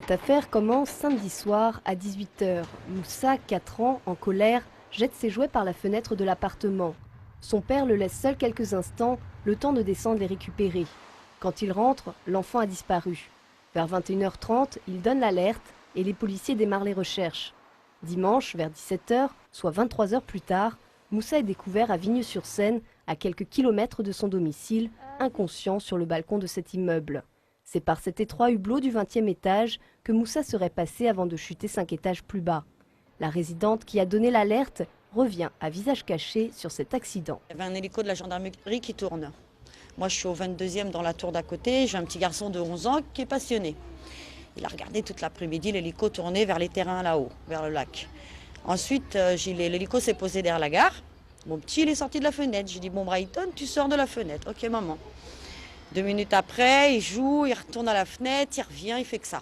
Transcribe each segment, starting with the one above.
Cette affaire commence samedi soir à 18 h. Moussa, 4 ans, en colère, jette ses jouets par la fenêtre de l'appartement. Son père le laisse seul quelques instants, le temps de descendre les récupérer. Quand il rentre, l'enfant a disparu. Vers 21 h 30, il donne l'alerte et les policiers démarrent les recherches. Dimanche, vers 17 h, soit 23 h plus tard, Moussa est découvert à Vigneux-sur-Seine, à quelques kilomètres de son domicile, inconscient sur le balcon de cet immeuble. C'est par cet étroit hublot du 20e étage que Moussa serait passé avant de chuter 5 étages plus bas. La résidente qui a donné l'alerte revient à visage caché sur cet accident. Il y avait un hélico de la gendarmerie qui tourne. Moi, je suis au 22e dans la tour d'à côté. J'ai un petit garçon de 11 ans qui est passionné. Il a regardé toute l'après-midi l'hélico tourner vers les terrains là-haut, vers le lac. Ensuite, l'hélico s'est posé derrière la gare. Mon petit, il est sorti de la fenêtre. J'ai dit, bon, Brighton, tu sors de la fenêtre. Ok, maman. 2 minutes après, il joue, il retourne à la fenêtre, il revient, il fait que ça.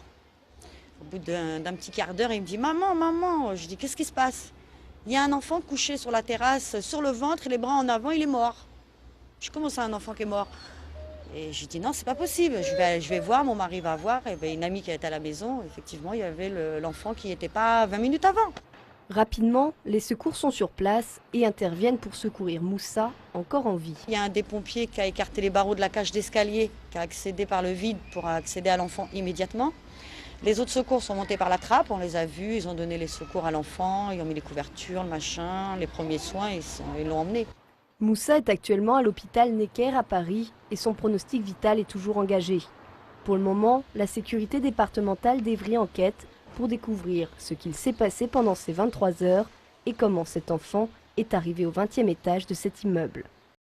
Au bout d'un petit quart d'heure, il me dit, maman, maman. Je dis, qu'est-ce qui se passe? Il y a un enfant couché sur la terrasse, sur le ventre, les bras en avant, il est mort. Je dis, comment ça, un enfant qui est mort? Et je dis, non, c'est pas possible. Je vais voir, mon mari va voir. Et bien, une amie qui était à la maison, effectivement, il y avait l'enfant qui n'était pas 20 minutes avant. Rapidement, les secours sont sur place et interviennent pour secourir Moussa, encore en vie. Il y a un des pompiers qui a écarté les barreaux de la cage d'escalier, qui a accédé par le vide pour accéder à l'enfant immédiatement. Les autres secours sont montés par la trappe, on les a vus, ils ont donné les secours à l'enfant, ils ont mis les couvertures, le machin, les premiers soins, ils l'ont emmené. Moussa est actuellement à l'hôpital Necker à Paris et son pronostic vital est toujours engagé. Pour le moment, la sécurité départementale d'Evry enquête pour découvrir ce qu'il s'est passé pendant ces 23 heures et comment cet enfant est arrivé au 20e étage de cet immeuble.